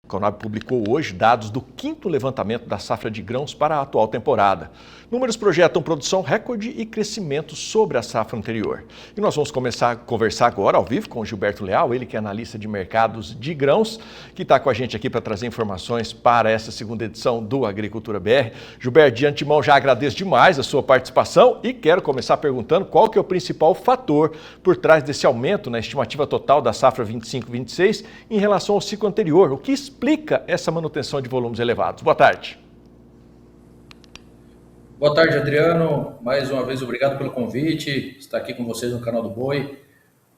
A Conab publicou hoje dados do 5º levantamento da safra de grãos para a atual temporada. Números projetam produção recorde e crescimento sobre a safra anterior. E nós vamos começar a conversar agora ao vivo com o Gilberto Leal, ele que é analista de mercados de grãos, que está com a gente aqui para trazer informações para essa segunda edição do Agricultura BR. Gilberto, de antemão já agradeço demais a sua participação e quero começar perguntando qual que é o principal fator por trás desse aumento na estimativa total da safra 25-26 em relação ao ciclo anterior. O que explica essa manutenção de volumes elevados? Boa tarde. Boa tarde, Adriano. Mais uma vez, obrigado pelo convite. Estar aqui com vocês no canal do Boi.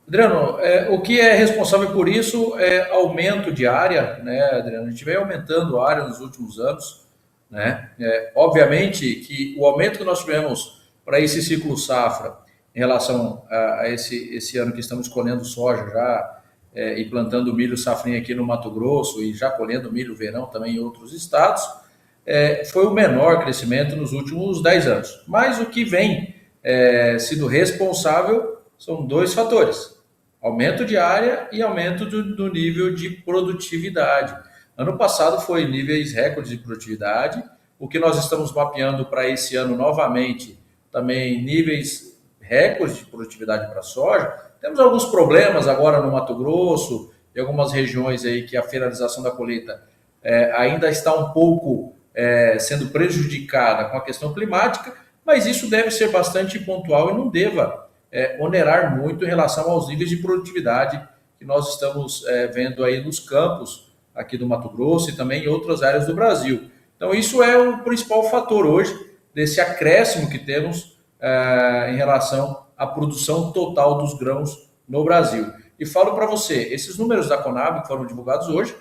Adriano, o que é responsável por isso é aumento de área, né, Adriano? A gente vem aumentando a área nos últimos anos, né? Obviamente que o aumento que nós tivemos para esse ciclo safra em relação a esse ano que estamos colhendo soja já e plantando milho safrinha aqui no Mato Grosso e já colhendo milho verão também em outros estados, foi o menor crescimento nos últimos 10 anos. Mas o que vem sido responsável são dois fatores: aumento de área e aumento do nível de produtividade. Ano passado foi níveis recordes de produtividade. O que nós estamos mapeando para esse ano novamente, também níveis recordes de produtividade para a soja. Temos alguns problemas agora no Mato Grosso e algumas regiões aí que a finalização da colheita ainda está um pouco sendo prejudicada com a questão climática, mas isso deve ser bastante pontual e não deva onerar muito em relação aos níveis de produtividade que nós estamos vendo aí nos campos aqui do Mato Grosso e também em outras áreas do Brasil. Então isso é o principal fator hoje desse acréscimo que temos em relação à produção total dos grãos no Brasil. E falo para você, esses números da Conab que foram divulgados hoje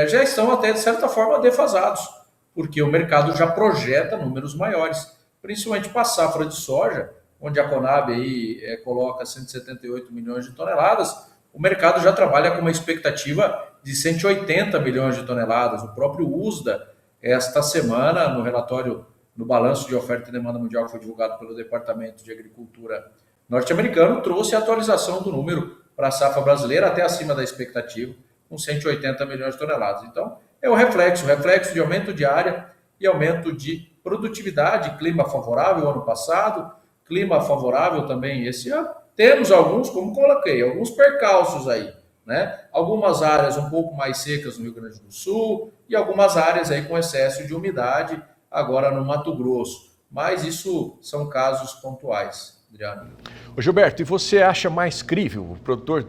já estão até de certa forma defasados, porque o mercado já projeta números maiores, principalmente para a safra de soja, onde a Conab aí coloca 178 milhões de toneladas, o mercado já trabalha com uma expectativa de 180 milhões de toneladas. O próprio USDA, esta semana, no relatório, no balanço de oferta e demanda mundial que foi divulgado pelo Departamento de Agricultura norte-americano, trouxe a atualização do número para a safra brasileira até acima da expectativa, com 180 milhões de toneladas. Então, é o reflexo de aumento de área e aumento de produtividade, clima favorável ano passado, clima favorável também esse ano. Temos alguns, como coloquei, alguns percalços aí, né? Algumas áreas um pouco mais secas no Rio Grande do Sul e algumas áreas aí com excesso de umidade agora no Mato Grosso. Mas isso são casos pontuais, Adriano. Ô Gilberto, e você acha mais crível o produtor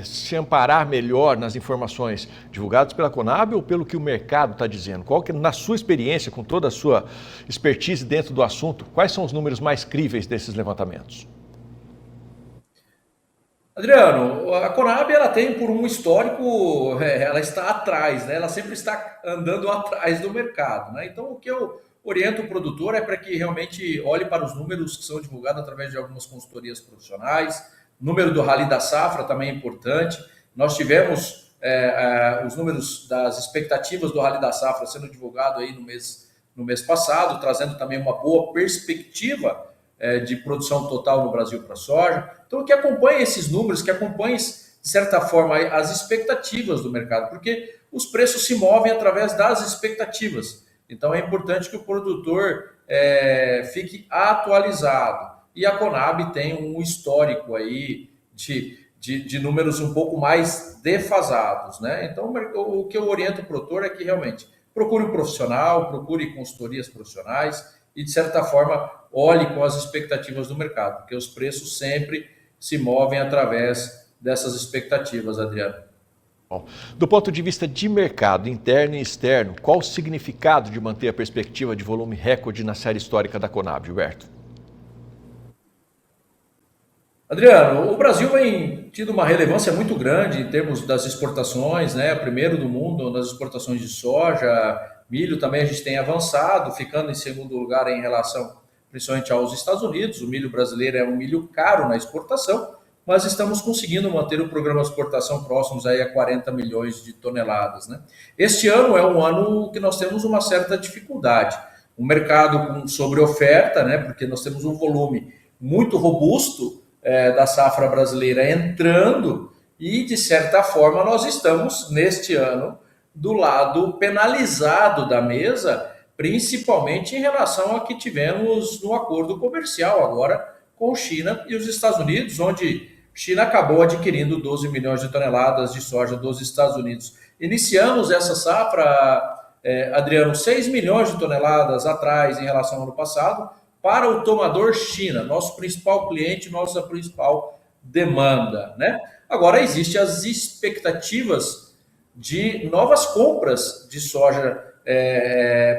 se amparar melhor nas informações divulgadas pela Conab ou pelo que o mercado está dizendo? Qual que, na sua experiência, com toda a sua expertise dentro do assunto, quais são os números mais críveis desses levantamentos? Adriano, a Conab ela tem por um histórico, ela está atrás, né? Ela sempre está andando atrás do mercado, né? Então o que eu oriento o produtor é para que realmente olhe para os números que são divulgados através de algumas consultorias profissionais. O número do Rally da Safra também é importante. Nós tivemos os números das expectativas do Rally da Safra sendo divulgado aí no mês passado, trazendo também uma boa perspectiva de produção total no Brasil para a soja. Então, que acompanhe esses números, que acompanhe, de certa forma, as expectativas do mercado, porque os preços se movem através das expectativas. Então, é importante que o produtor fique atualizado. E a Conab tem um histórico aí de números um pouco mais defasados, né? Então, o que eu oriento o produtor é que realmente procure um profissional, procure consultorias profissionais e, de certa forma, olhe com as expectativas do mercado, porque os preços sempre se movem através dessas expectativas, Adriano. Bom, do ponto de vista de mercado interno e externo, qual o significado de manter a perspectiva de volume recorde na série histórica da Conab, Gilberto? Adriano, o Brasil vem tido uma relevância muito grande em termos das exportações, né? Primeiro do mundo nas exportações de soja, milho também a gente tem avançado, ficando em segundo lugar em relação principalmente aos Estados Unidos. O milho brasileiro é um milho caro na exportação, mas estamos conseguindo manter o programa de exportação próximos aí a 40 milhões de toneladas, né? Este ano é um ano que nós temos uma certa dificuldade. Um mercado com sobreoferta, né? Porque nós temos um volume muito robusto da safra brasileira entrando e, de certa forma, nós estamos, neste ano, do lado penalizado da mesa, principalmente em relação a que tivemos no acordo comercial agora com China e os Estados Unidos, onde China acabou adquirindo 12 milhões de toneladas de soja dos Estados Unidos. Iniciamos essa safra, Adriano, 6 milhões de toneladas atrás em relação ao ano passado, para o tomador China, nosso principal cliente, nossa principal demanda, né? Agora, existem as expectativas de novas compras de soja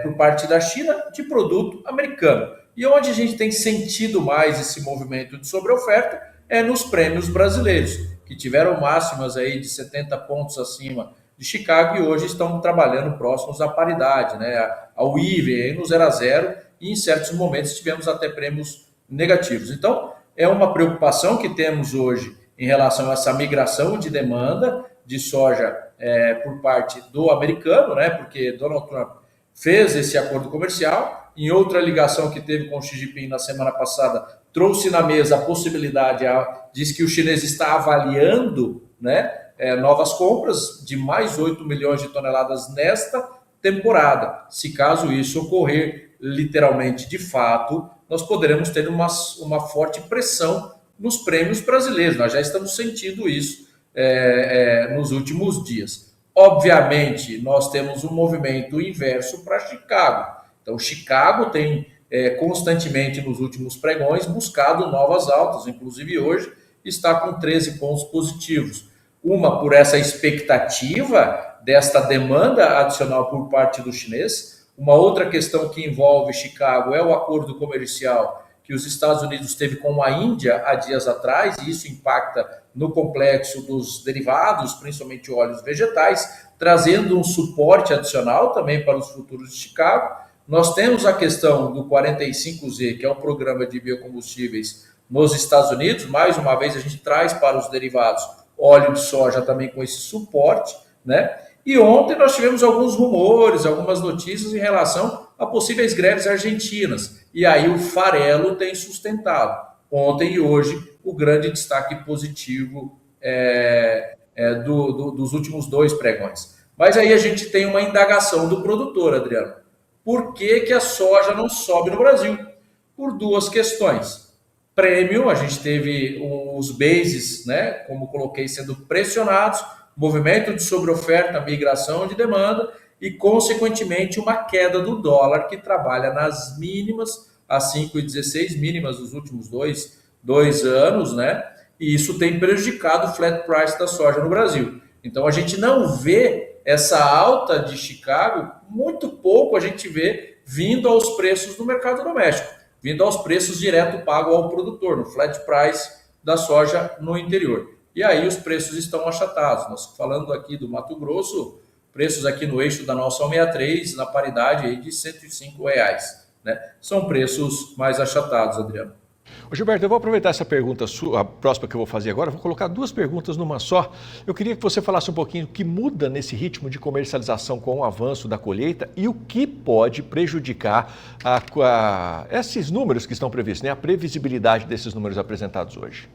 por parte da China de produto americano. E onde a gente tem sentido mais esse movimento de sobreoferta é nos prêmios brasileiros, que tiveram máximas aí de 70 pontos acima de Chicago e hoje estão trabalhando próximos à paridade, né? Ao IVE, aí no 0 a 0, e em certos momentos tivemos até prêmios negativos. Então, é uma preocupação que temos hoje em relação a essa migração de demanda de soja por parte do americano, né? Porque Donald Trump fez esse acordo comercial. Em outra ligação que teve com o Xi Jinping na semana passada, trouxe na mesa a possibilidade, diz que o chinês está avaliando, né, novas compras de mais 8 milhões de toneladas nesta temporada. Se caso isso ocorrer literalmente de fato, nós poderemos ter uma forte pressão nos prêmios brasileiros. Nós já estamos sentindo isso nos últimos dias. Obviamente, nós temos um movimento inverso para Chicago. Então, Chicago tem constantemente nos últimos pregões buscado novas altas, inclusive hoje está com 13 pontos positivos. Uma por essa expectativa desta demanda adicional por parte do chinês. Uma outra questão que envolve Chicago é o acordo comercial que os Estados Unidos teve com a Índia há dias atrás, e isso impacta no complexo dos derivados, principalmente óleos vegetais, trazendo um suporte adicional também para os futuros de Chicago. Nós temos a questão do 45Z, que é o programa de biocombustíveis nos Estados Unidos. Mais uma vez, a gente traz para os derivados óleo de soja também com esse suporte, né? E ontem nós tivemos alguns rumores, algumas notícias em relação a possíveis greves argentinas. E aí o farelo tem sustentado. Ontem e hoje, o grande destaque positivo dos últimos 2 pregões. Mas aí a gente tem uma indagação do produtor, Adriano. Por que a soja não sobe no Brasil? Por 2 questões. Prêmio, a gente teve os bases, né, como coloquei, sendo pressionados, movimento de sobreoferta, migração de demanda e, consequentemente, uma queda do dólar que trabalha nas mínimas, as 5,16 mínimas dos últimos dois anos, né? E isso tem prejudicado o flat price da soja no Brasil. Então, a gente não vê essa alta de Chicago, muito pouco a gente vê vindo aos preços do mercado doméstico, vindo aos preços direto pago ao produtor, no flat price da soja no interior. E aí os preços estão achatados. Nós falando aqui do Mato Grosso, preços aqui no eixo da nossa 163, na paridade aí de R$ 105, né? São preços mais achatados, Adriano. Ô Gilberto, eu vou aproveitar essa pergunta sua, a próxima que eu vou fazer agora, vou colocar 2 perguntas numa só. Eu queria que você falasse um pouquinho o que muda nesse ritmo de comercialização com o avanço da colheita e o que pode prejudicar esses números que estão previstos, né? A previsibilidade desses números apresentados hoje.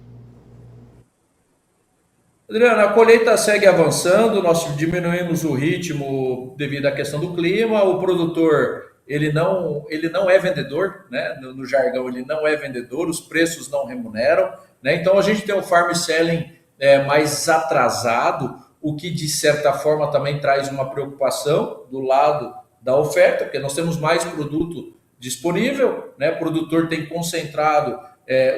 Adriano, a colheita segue avançando, nós diminuímos o ritmo devido à questão do clima, o produtor ele não é vendedor, né? No jargão ele não é vendedor, os preços não remuneram, né? Então a gente tem um farm selling mais atrasado, o que de certa forma também traz uma preocupação do lado da oferta, porque nós temos mais produto disponível, né? O produtor tem concentrado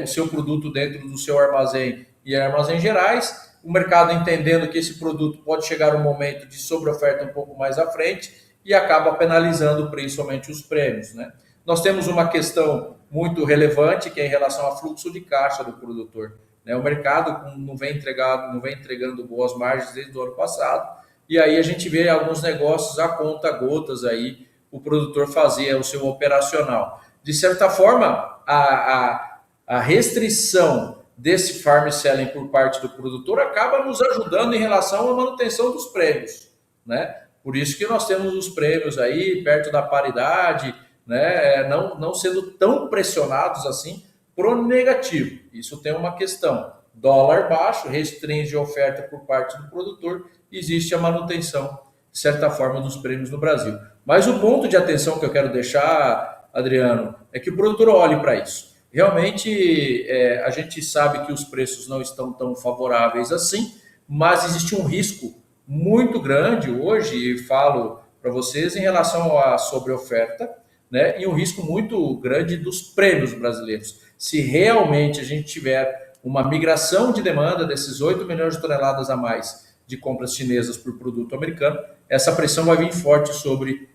o seu produto dentro do seu armazém e armazém gerais, o mercado entendendo que esse produto pode chegar um momento de sobreoferta um pouco mais à frente e acaba penalizando principalmente os prêmios, né? Nós temos uma questão muito relevante que é em relação ao fluxo de caixa do produtor, né? O mercado não vem entregando boas margens desde o ano passado e aí a gente vê alguns negócios a conta gotas aí o produtor fazer o seu operacional. De certa forma, a restrição desse farm selling por parte do produtor acaba nos ajudando em relação à manutenção dos prêmios, né? Por isso que nós temos os prêmios aí perto da paridade, né? Não sendo tão pressionados assim pro negativo. Isso tem uma questão. Dólar baixo, restringe a oferta por parte do produtor, existe a manutenção de certa forma, dos prêmios no Brasil. Mas o ponto de atenção que eu quero deixar, Adriano, é que o produtor olhe para isso. Realmente, a gente sabe que os preços não estão tão favoráveis assim, mas existe um risco muito grande hoje, e falo para vocês, em relação à sobreoferta, né, e um risco muito grande dos prêmios brasileiros. Se realmente a gente tiver uma migração de demanda desses 8 milhões de toneladas a mais de compras chinesas por produto americano, essa pressão vai vir forte sobre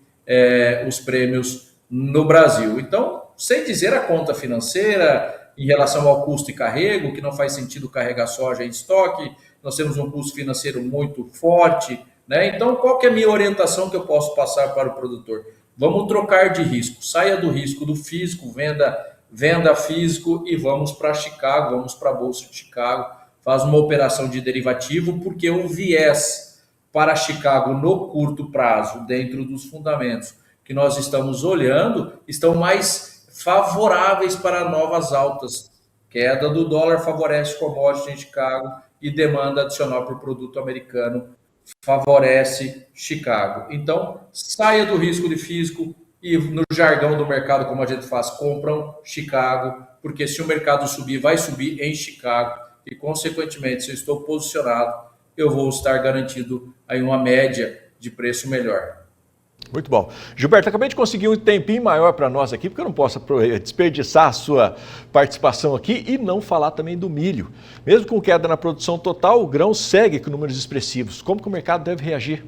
os prêmios no Brasil. Então, sem dizer a conta financeira em relação ao custo e carrego, que não faz sentido carregar soja em estoque, nós temos um custo financeiro muito forte, né? Então, qual que é a minha orientação que eu posso passar para o produtor? Vamos trocar de risco, saia do risco do físico, venda físico e vamos para Chicago, vamos para a Bolsa de Chicago, faz uma operação de derivativo, porque o viés para Chicago no curto prazo, dentro dos fundamentos que nós estamos olhando, estão mais favoráveis para novas altas. Queda do dólar favorece commodity em Chicago e demanda adicional por produto americano favorece Chicago. Então, saia do risco de físico e no jargão do mercado, como a gente faz, compram Chicago, porque se o mercado subir, vai subir em Chicago e, consequentemente, se eu estou posicionado, eu vou estar garantido aí uma média de preço melhor. Muito bom. Gilberto, acabei de conseguir um tempinho maior para nós aqui, porque eu não posso desperdiçar a sua participação aqui e não falar também do milho. Mesmo com queda na produção total, o grão segue com números expressivos. Como que o mercado deve reagir?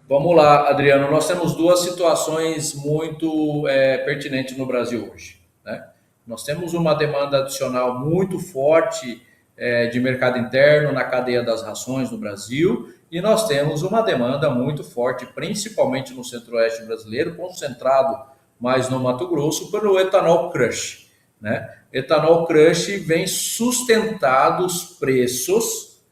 Vamos lá, Adriano. Nós temos duas situações muito pertinentes no Brasil hoje, né? Nós temos uma demanda adicional muito forte de mercado interno na cadeia das rações no Brasil, e nós temos uma demanda muito forte, principalmente no centro-oeste brasileiro, concentrado mais no Mato Grosso, pelo etanol crush, né? Etanol crush vem sustentado os preços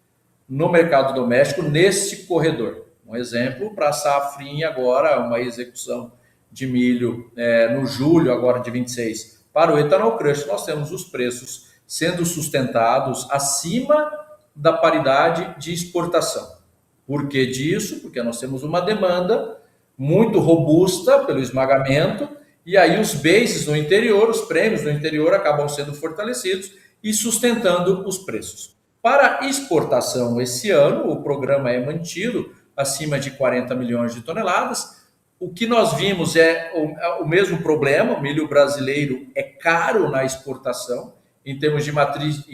no mercado doméstico nesse corredor. Um exemplo, para a safrinha agora, uma execução de milho no julho agora de 26, para o etanol crush, nós temos os preços sendo sustentados acima da paridade de exportação. Por que disso? Porque nós temos uma demanda muito robusta pelo esmagamento, e aí os bases no interior, os prêmios no interior acabam sendo fortalecidos e sustentando os preços. Para exportação esse ano, o programa é mantido acima de 40 milhões de toneladas. O que nós vimos é o mesmo problema, o milho brasileiro é caro na exportação, em termos de matriz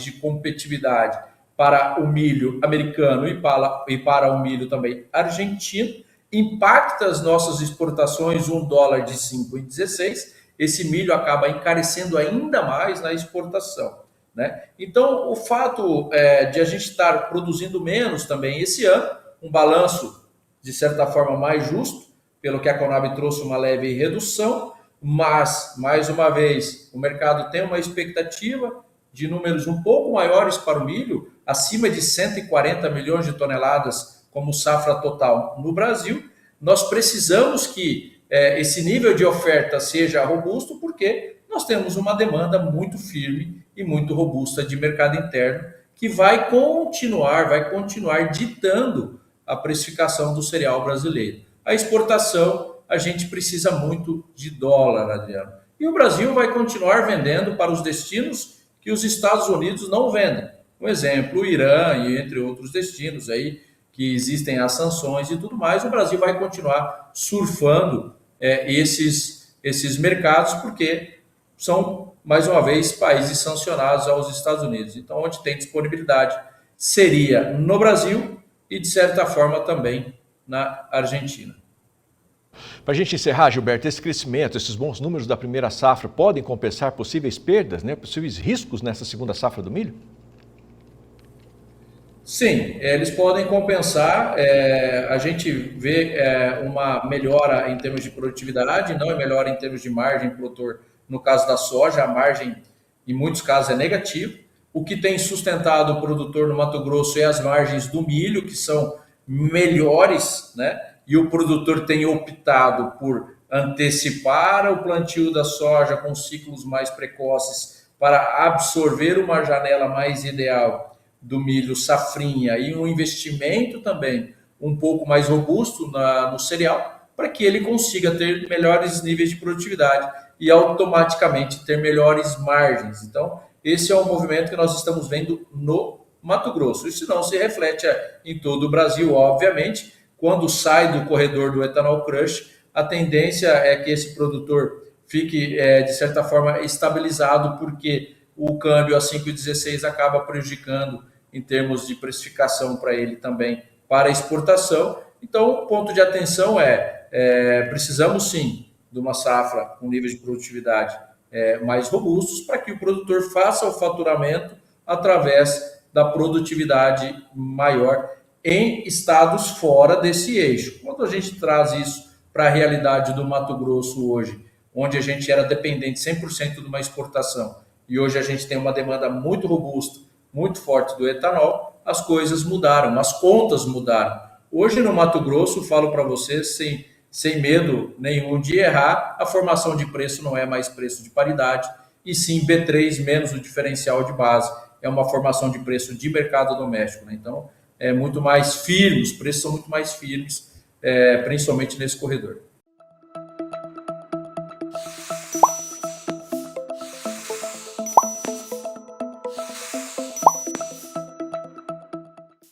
de competitividade para o milho americano e para o milho também argentino, impacta as nossas exportações, $1 de 5,16, esse milho acaba encarecendo ainda mais na exportação, né? Então, o fato de a gente estar produzindo menos também esse ano, um balanço de certa forma mais justo, pelo que a Conab trouxe uma leve redução, mas, mais uma vez, o mercado tem uma expectativa de números um pouco maiores para o milho, acima de 140 milhões de toneladas como safra total no Brasil. Nós precisamos que esse nível de oferta seja robusto, porque nós temos uma demanda muito firme e muito robusta de mercado interno, que vai continuar ditando a precificação do cereal brasileiro. A exportação, a gente precisa muito de dólar, Adriano. E o Brasil vai continuar vendendo para os destinos que os Estados Unidos não vendem. Um exemplo, o Irã e entre outros destinos aí, que existem as sanções e tudo mais, o Brasil vai continuar surfando esses mercados, porque são, mais uma vez, países sancionados aos Estados Unidos. Então, onde tem disponibilidade seria no Brasil e, de certa forma, também na Argentina. Para a gente encerrar, Gilberto, esse crescimento, esses bons números da primeira safra podem compensar possíveis perdas, né, possíveis riscos nessa segunda safra do milho? Sim, eles podem compensar. A gente vê uma melhora em termos de produtividade, não é melhora em termos de margem produtor. No caso da soja, a margem, em muitos casos, é negativa. O que tem sustentado o produtor no Mato Grosso é as margens do milho, que são melhores, né? E o produtor tem optado por antecipar o plantio da soja com ciclos mais precoces para absorver uma janela mais ideal do milho safrinha e um investimento também um pouco mais robusto no cereal, para que ele consiga ter melhores níveis de produtividade e automaticamente ter melhores margens. Então, esse é o movimento que nós estamos vendo no Mato Grosso. Isso não se reflete em todo o Brasil, obviamente. Quando sai do corredor do ethanol crush, a tendência é que esse produtor fique, de certa forma, estabilizado, porque o câmbio a 5,16 acaba prejudicando em termos de precificação para ele também, para exportação. Então, o ponto de atenção precisamos sim de uma safra com níveis de produtividade mais robustos, para que o produtor faça o faturamento através da produtividade maior em estados fora desse eixo. Quando a gente traz isso para a realidade do Mato Grosso hoje, onde a gente era dependente 100% de uma exportação, e hoje a gente tem uma demanda muito robusta, muito forte do etanol, as coisas mudaram, as contas mudaram. Hoje no Mato Grosso, falo para vocês, sem medo nenhum de errar, a formação de preço não é mais preço de paridade, e sim B3 menos o diferencial de base. É uma formação de preço de mercado doméstico, né? Então, é muito mais firme, os preços são muito mais firmes, principalmente nesse corredor.